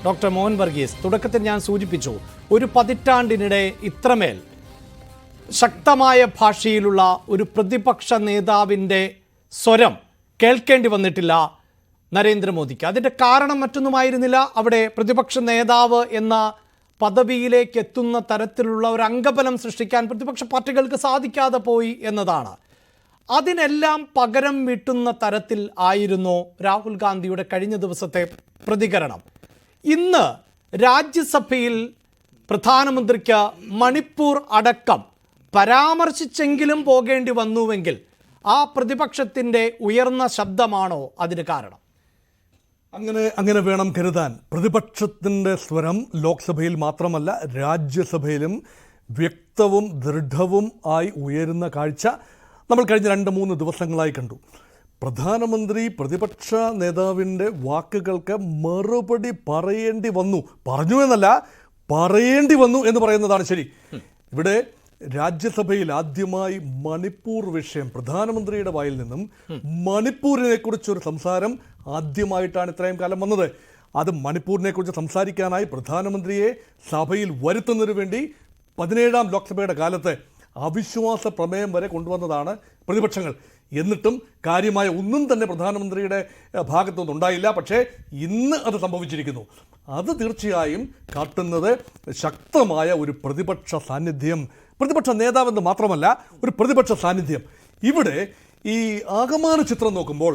Doctor Mohan Varghese. തുടക്കത്തിൽ ഞാൻ സൂചിപ്പിച്ചു, ഒരു പതിറ്റാണ്ടിനിടെ ഇത്രമേൽ ശക്തമായ ഭാഷയിലുള്ള ഒരു പ്രതിപക്ഷ നേതാവിൻ്റെ സ്വരം കേൾക്കേണ്ടി വന്നിട്ടില്ല നരേന്ദ്രമോദിക്ക്. അതിൻ്റെ കാരണം മറ്റൊന്നുമായിരുന്നില്ല, അവിടെ പ്രതിപക്ഷ നേതാവ് എന്ന പദവിയിലേക്ക് എത്തുന്ന തരത്തിലുള്ള ഒരു അംഗബലം സൃഷ്ടിക്കാൻ പ്രതിപക്ഷ പാർട്ടികൾക്ക് സാധിക്കാതെ പോയി എന്നതാണ്. അതിനെല്ലാം പകരം വീട്ടുന്ന തരത്തിൽ ആയിരുന്നു രാഹുൽ ഗാന്ധിയുടെ കഴിഞ്ഞ ദിവസത്തെ പ്രതികരണം. ഇന്ന് രാജ്യസഭയിൽ പ്രധാനമന്ത്രിക്ക് മണിപ്പൂർ അടക്കം പരാമർശിച്ചെങ്കിലും പോകേണ്ടി വന്നുവെങ്കിൽ ആ പ്രതിപക്ഷത്തിൻ്റെ ഉയർന്ന ശബ്ദമാണോ അതിന് കാരണം? അങ്ങനെ വേണം കരുതാൻ. പ്രതിപക്ഷത്തിൻ്റെ സ്വരം ലോക്സഭയിൽ മാത്രമല്ല രാജ്യസഭയിലും വ്യക്തവും ദൃഢവും ആയി ഉയരുന്ന കാഴ്ച നമ്മൾ കഴിഞ്ഞ 2-3 ദിവസങ്ങളായി കണ്ടു. പ്രധാനമന്ത്രി പ്രതിപക്ഷ നേതാവിൻ്റെ വാക്കുകൾക്ക് മറുപടി പറയേണ്ടി വന്നു. പറഞ്ഞു എന്നല്ല, പറയേണ്ടി വന്നു എന്ന് പറയുന്നതാണ് ശരി. ഇവിടെ രാജ്യസഭയിൽ ആദ്യമായി മണിപ്പൂർ വിഷയം പ്രധാനമന്ത്രിയുടെ വായിൽ നിന്നും മണിപ്പൂരിനെ കുറിച്ചൊരു സംസാരം ആദ്യമായിട്ടാണ് ഇത്രയും കാലം വന്നത്. അത് മണിപ്പൂരിനെ കുറിച്ച് സംസാരിക്കാനായി പ്രധാനമന്ത്രിയെ സഭയിൽ വരുത്തുന്നതിനു വേണ്ടി 17ാം ലോക്സഭയുടെ കാലത്ത് അവിശ്വാസ പ്രമേയം വരെ കൊണ്ടുവന്നതാണ് പ്രതിപക്ഷങ്ങൾ. എന്നിട്ടും കാര്യമായ ഒന്നും തന്നെ പ്രധാനമന്ത്രിയുടെ ഭാഗത്തുനിന്ന് ഉണ്ടായില്ല. പക്ഷേ ഇന്ന് അത് സംഭവിച്ചിരിക്കുന്നു. അത് തീർച്ചയായും കാട്ടുന്നത് ശക്തമായ ഒരു പ്രതിപക്ഷ സാന്നിധ്യം, പ്രതിപക്ഷ നേതാവെന്ന് മാത്രമല്ല ഒരു പ്രതിപക്ഷ സാന്നിധ്യം. ഇവിടെ ഈ ആകമാന ചിത്രം നോക്കുമ്പോൾ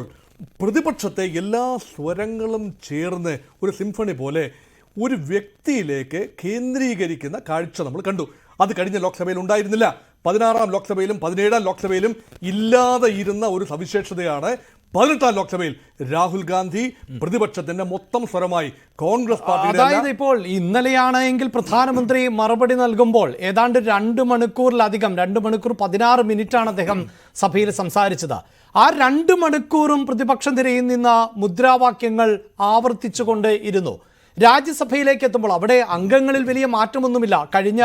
പ്രതിപക്ഷത്തെ എല്ലാ സ്വരങ്ങളും ചേർന്ന് ഒരു സിംഫണി പോലെ ഒരു വ്യക്തിയിലേക്ക് കേന്ദ്രീകരിക്കുന്ന കാഴ്ച നമ്മൾ കണ്ടു. അത് കഴിഞ്ഞ ലോക്സഭയിൽ ഉണ്ടായിരുന്നില്ല. 16ാം ലോക്സഭയിലും 17ാം ലോക്സഭയിലും ഇല്ലാതെ ഇരുന്ന ഒരു സവിശേഷതയാണ് 18ാം ലോക്സഭയിൽ രാഹുൽ ഗാന്ധി പ്രതിപക്ഷത്തിന്റെ മൊത്തം സ്വരമായി കോൺഗ്രസ് പാർട്ടി. അതായത് ഇപ്പോൾ ഇന്നലെയാണെങ്കിൽ പ്രധാനമന്ത്രി മറുപടി നൽകുമ്പോൾ ഏതാണ്ട് 2 മണിക്കൂറിലധികം 2 മണിക്കൂർ 16 മിനിറ്റാണ് അദ്ദേഹം സഭയിൽ സംസാരിച്ചത്. ആ 2 മണിക്കൂറും പ്രതിപക്ഷ നിരയിൽ നിന്ന് മുദ്രാവാക്യങ്ങൾ ആവർത്തിച്ചുകൊണ്ട് ഇരുന്നു. രാജ്യസഭയിലേക്ക് എത്തുമ്പോൾ അവിടെ അംഗങ്ങളിൽ വലിയ മാറ്റമൊന്നുമില്ല. കഴിഞ്ഞ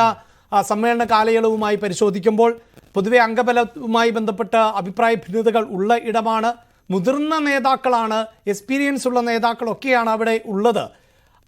സമ്മേളന കാലയളവുമായി പരിശോധിക്കുമ്പോൾ പൊതുവെ അംഗബലവുമായി ബന്ധപ്പെട്ട അഭിപ്രായ ഭിന്നതകൾ ഉള്ള ഇടമാണ്. മുതിർന്ന നേതാക്കളാണ്, എക്സ്പീരിയൻസ് ഉള്ള നേതാക്കളൊക്കെയാണ് അവിടെ ഉള്ളത്.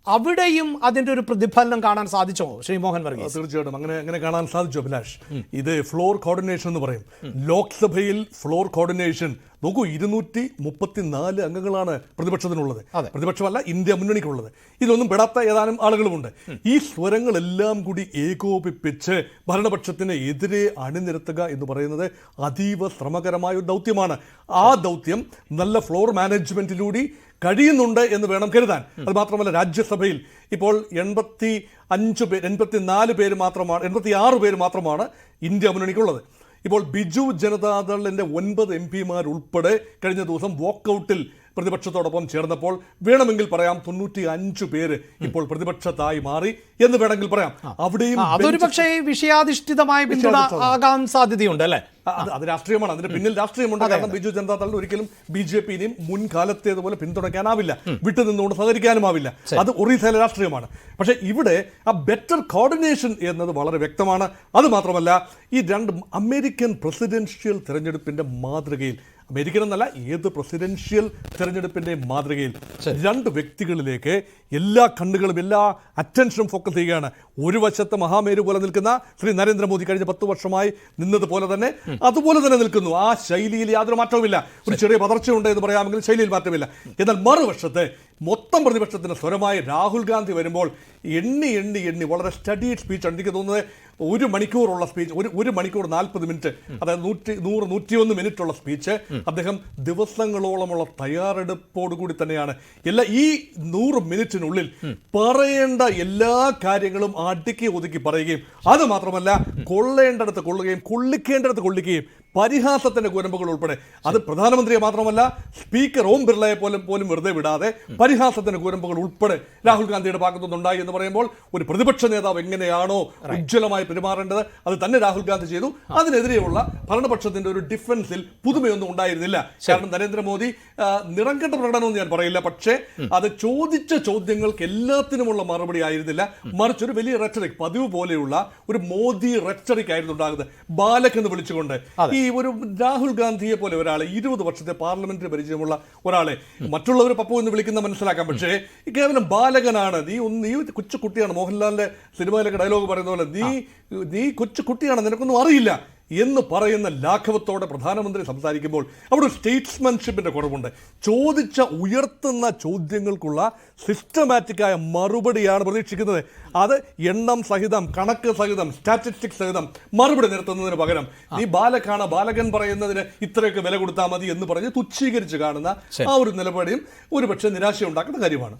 അവിടെയും അതിൻ്റെ ഒരു പ്രതിഫലനം കാണാൻ സാധിച്ചോ ശ്രീ മോഹൻ വർഗീസ്? തീർച്ചയായിട്ടും അങ്ങനെ കാണാൻ സാധിച്ചു അഭിലാഷ്. ഇത് ഫ്ലോർ കോർഡിനേഷൻ എന്ന് പറയും. ലോക്സഭയിൽ ഫ്ലോർ കോർഡിനേഷൻ നോക്കൂ, 234 അംഗങ്ങളാണ് പ്രതിപക്ഷത്തിനുള്ളത്. പ്രതിപക്ഷമല്ല, ഇന്ത്യ മുന്നണിക്കുള്ളത്. ഇതിലൊന്നും പെടാത്ത ഏതാനും ആളുകളുമുണ്ട്. ഈ സ്വരങ്ങളെല്ലാം കൂടി ഏകോപിപ്പിച്ച് ഭരണപക്ഷത്തിന് എതിരെ അണിനിരത്തുക എന്ന് പറയുന്നത് അതീവ ശ്രമകരമായ ഒരു ദൗത്യമാണ്. ആ ദൗത്യം നല്ല ഫ്ലോർ മാനേജ്മെന്റിലൂടെ കഴിയുന്നുണ്ട് എന്ന് വേണം കരുതാൻ. അത് മാത്രമല്ല, രാജ്യസഭയിൽ ഇപ്പോൾ 86 പേര് മാത്രമാണ് ഇന്ത്യ മുന്നണിക്കുള്ളത്. ഇപ്പോൾ ബിജു ജനതാദളിന്റെ 9 MP ഉൾപ്പെടെ കഴിഞ്ഞ ദിവസം വോക്കൌട്ടിൽ പ്രതിപക്ഷത്തോടൊപ്പം ചേർന്നപ്പോൾ വേണമെങ്കിൽ പറയാം 95 പേര് ഇപ്പോൾ പ്രതിപക്ഷത്തായി മാറി എന്ന് വേണമെങ്കിൽ പറയാം. അവിടെയും അതൊരു പക്ഷേ വിഷയാധിഷ്ഠിതമായ പിന്തുണ ആകാൻ സാധ്യതയുണ്ട് അല്ലേ? അത് രാഷ്ട്രീയമാണ്, അതിന്റെ പിന്നിൽ രാഷ്ട്രീയമുണ്ട്. കാരണം ബിജു ജനതാദളിന് ഒരിക്കലും BJP-നെയും മുൻകാലത്തേതുപോലെ പിന്തുണയ്ക്കാനാവില്ല, വിട്ടുനിന്നുകൊണ്ട് സഹകരിക്കാനുമാവില്ല. അത് ഒറീസയിലെ രാഷ്ട്രീയമാണ്. പക്ഷേ ഇവിടെ ആ ബെറ്റർ കോർഡിനേഷൻ എന്നത് വളരെ വ്യക്തമാണ്. അത് മാത്രമല്ല, ഈ 2 അമേരിക്കൻ പ്രസിഡൻഷ്യൽ തെരഞ്ഞെടുപ്പിന്റെ മാതൃകയിൽ, അമേരിക്കൻ എന്നല്ല ഏത് പ്രസിഡൻഷ്യൽ തെരഞ്ഞെടുപ്പിന്റെ മാതൃകയിൽ 2 വ്യക്തികളിലേക്ക് എല്ലാ കണ്ണുകളും എല്ലാ അറ്റൻഷനും ഫോക്കസ് ചെയ്യുകയാണ്. ഒരു വശത്ത് മഹാമേരു പോലെ നിൽക്കുന്ന ശ്രീ നരേന്ദ്രമോദി കഴിഞ്ഞ 10 വർഷമായി നിന്നതുപോലെ തന്നെ അതുപോലെ തന്നെ നിൽക്കുന്നു. ആ ശൈലിയിൽ യാതൊരു മാറ്റവുമില്ല. ഒരു ചെറിയ പതർച്ചയുണ്ട് എന്ന് പറയാമെങ്കിൽ ശൈലിയിൽ മാറ്റമില്ല. എന്നാൽ മറുവശത്ത് മൊത്തം പ്രതിപക്ഷത്തിന് സ്വരമായി രാഹുൽ ഗാന്ധി വരുമ്പോൾ എണ്ണി വളരെ സ്റ്റഡീഡ് സ്പീച്ച്. എനിക്ക് തോന്നുന്നത് 1 മണിക്കൂറുള്ള സ്പീച്ച്, 1 മണിക്കൂർ 40 മിനിറ്റ്, അതായത് 101 മിനിറ്റുള്ള സ്പീച്ച് അദ്ദേഹം ദിവസങ്ങളോളമുള്ള തയ്യാറെടുപ്പോടുകൂടി തന്നെയാണ് ഈ 100 മിനിറ്റിനുള്ളിൽ പറയേണ്ട എല്ലാ കാര്യങ്ങളും അടുക്കി ഒതുക്കി പറയുകയും, അത് മാത്രമല്ല കൊള്ളേണ്ടടുത്ത് കൊള്ളുകയും കൊള്ളിക്കേണ്ടടുത്ത് കൊള്ളിക്കുകയും, പരിഹാസത്തിന്റെ കുരമ്പുകൾ ഉൾപ്പെടെ. അത് പ്രധാനമന്ത്രിയെ മാത്രമല്ല സ്പീക്കർ ഓം ബിർളയെ പോലും വെറുതെ വിടാതെ പരിഹാസത്തിന്റെ കുരമ്പുകൾ ഉൾപ്പെടെ രാഹുൽ ഗാന്ധിയുടെ ഭാഗത്തുനിന്നുണ്ടായി എന്ന് പറയുമ്പോൾ ഒരു പ്രതിപക്ഷ നേതാവ് എങ്ങനെയാണോ ഉജ്ജ്വലമായി പെരുമാറേണ്ടത് അത് തന്നെ രാഹുൽ ഗാന്ധി ചെയ്തു. അതിനെതിരെയുള്ള ഭരണപക്ഷത്തിന്റെ ഒരു ഡിഫൻസിൽ പുതുമയൊന്നും ഉണ്ടായിരുന്നില്ല. കാരണം നരേന്ദ്രമോദി നിറം കെട്ട പ്രകടനമൊന്നും ഞാൻ പറയില്ല, പക്ഷേ അത് ചോദിച്ച ചോദ്യങ്ങൾക്ക് എല്ലാത്തിനുമുള്ള മറുപടി ആയിരുന്നില്ല. മറിച്ചൊരു വലിയ റെറ്ററിക്, പതിവ് പോലെയുള്ള ഒരു മോദി റെറ്ററിക് ആയിരുന്നു ഉണ്ടാകുന്നത്. ബാലക് എന്ന് വിളിച്ചുകൊണ്ട് ഈ ഒരു രാഹുൽ ഗാന്ധിയെ പോലെ ഒരാളെ 20 വർഷത്തെ പാർലമെന്ററി പരിചയമുള്ള ഒരാളെ മറ്റുള്ളവർ പപ്പു എന്ന് വിളിക്കുന്ന മനസ്സിലാക്കാം. പക്ഷേ ഈ കേവലം ബാലകനാണ്, നീ കൊച്ചു കുട്ടിയാണ്, മോഹൻലാലിന്റെ സിനിമയിലൊക്കെ ഡയലോഗ് പറയുന്ന പോലെ നീ കൊച്ചു കുട്ടിയാണ്, നിനക്കൊന്നും അറിയില്ല എന്ന് പറയുന്ന ലാഘവത്തോടെ പ്രധാനമന്ത്രി സംസാരിക്കുമ്പോൾ അവിടെ ഒരു സ്റ്റേറ്റ്സ്മാൻഷിപ്പിന്റെ കുറവുണ്ട്. ഉയർത്തുന്ന ചോദ്യങ്ങൾക്കുള്ള സിസ്റ്റമാറ്റിക്കായ മറുപടിയാണ് പ്രതീക്ഷിക്കുന്നത്. അത് എണ്ണം സഹിതം, കണക്ക് സഹിതം, സ്റ്റാറ്റിസ്റ്റിക്സ് സഹിതം മറുപടി നിർത്തുന്നതിന് പകരം നീ ബാലകൻ പറയുന്നതിന് ഇത്രയൊക്കെ വില കൊടുത്താൽ മതി എന്ന് പറഞ്ഞ് തുച്ഛീകരിച്ച് കാണുന്ന ആ ഒരു നിലപാടിയും ഒരുപക്ഷെ നിരാശയുണ്ടാക്കുന്ന കാര്യമാണ്.